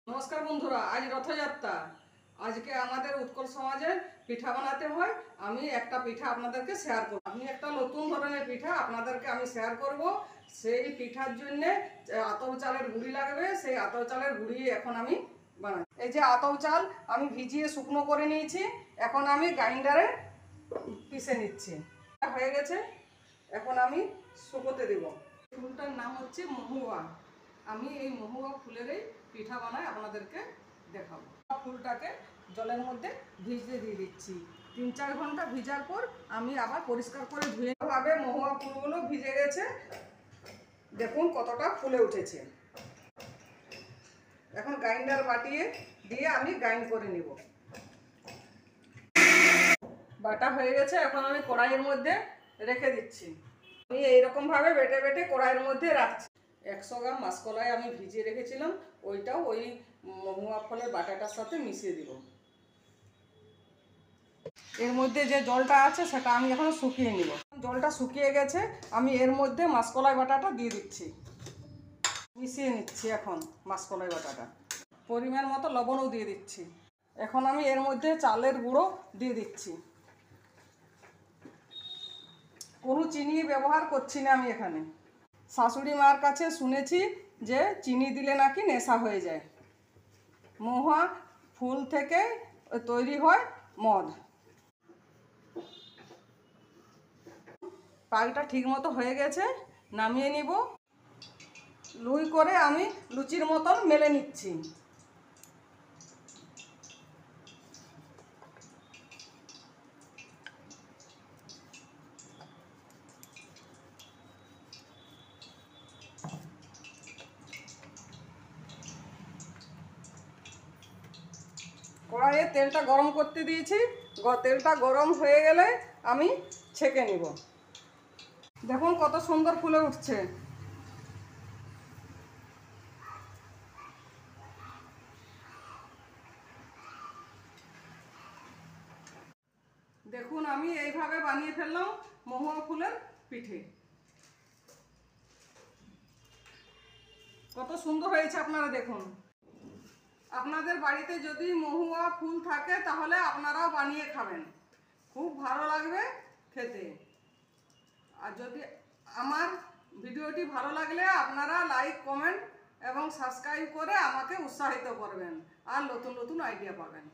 নমস্কার বন্ধুরা, আজ রথযাত্রা। আজকে আমাদের উৎকল সমাজে পিঠা বানাতে হয়। আমি একটা পিঠা আপনাদেরকে শেয়ার করব। আমি একটা নতুন ধরনের পিঠা আপনাদেরকে আমি শেয়ার করব। সেই পিঠার জন্য আতপ চালের গুঁড়ি লাগবে। সেই আতপ চালের গুঁড়ি এখন আমি বানাই। এই যে আতপ চাল আমি ভিজিয়ে শুকনো করে নিয়েছি, এখন আমি গ্রাইন্ডারে পিষে নিচ্ছি। হয়ে গেছে, এখন আমি শুকোতে দেব। ফুলটার নাম হচ্ছে মহুয়া। আমি এই মহুয়া ফুলেরই পিঠা বানাই, আপনাদেরকে দেখাবো। ফুলটাকে জলের মধ্যে ভিজতে দিয়ে দিচ্ছি। 3-4 ঘন্টা ভিজার পর আমি আবার পরিষ্কার করে ধুয়ে ভাবে মহুয়া ফুলগুলো ভিজে গেছে। দেখুন কতটা ফুলে উঠেছে। এখন গ্রাইন্ডার বাটিয়ে দিয়ে আমি গ্রাইন্ড করে নিব। বাটা হয়ে গেছে, এখন আমি কড়াইয়ের মধ্যে রেখে দিচ্ছি। আমি এইরকম ভাবে বেটে বেটে কড়াইয়ের মধ্যে রাখছি। 100 গ্রাম মাসকলাই আমি ভিজিয়ে রেখেছিলাম, ওইটাও ওই মহুয়া ফলের বাটাটার সাথে মিশিয়ে দিব। এর মধ্যে যে জলটা আছে সেটা আমি এখন শুকিয়ে নিব। জলটা শুকিয়ে গেছে, আমি এর মধ্যে মাসকলাই বাটাটা দিয়ে দিচ্ছি। মিশিয়ে নিচ্ছি এখন মাসকলাই বাটাটা। পরিমাণ মতো লবণও দিয়ে দিচ্ছি। এখন আমি এর মধ্যে চালের গুঁড়ো দিয়ে দিচ্ছি। কোনো চিনি ব্যবহার করছি না আমি এখানে। শাশুড়ি মার কাছে শুনেছি যে চিনি দিলে নাকি নেশা হয়ে যায়। মহুয়া ফুল থেকে তৈরি হয় মদ। পাকটা ঠিক মতো হয়ে গেছে, নামিয়ে নিব। লুই করে আমি লুচির মতন মেলে নিচ্ছি। কড়াইয়ে তেলটা গরম করতে দিয়েছি। তেলটা গরম হয়ে গেলে আমি ছেঁকে নিব। দেখুন কত সুন্দর ফুলে উঠছে। দেখুন আমি এইভাবে বানিয়ে ফেললাম মহুয়া ফুলের পিঠে। কত সুন্দর হয়েছে আপনারা দেখুন। আপনাদের বাড়িতে যদি মহুয়া ফুল থাকে তাহলে আপনারাও বানিয়ে খাবেন, খুব ভালো লাগবে খেতে। আর যদি আমার ভিডিওটি ভালো লাগলে আপনারা লাইক, কমেন্ট এবং সাবস্ক্রাইব করে আমাকে উৎসাহিত করবেন, আর নতুন নতুন আইডিয়া পাবেন।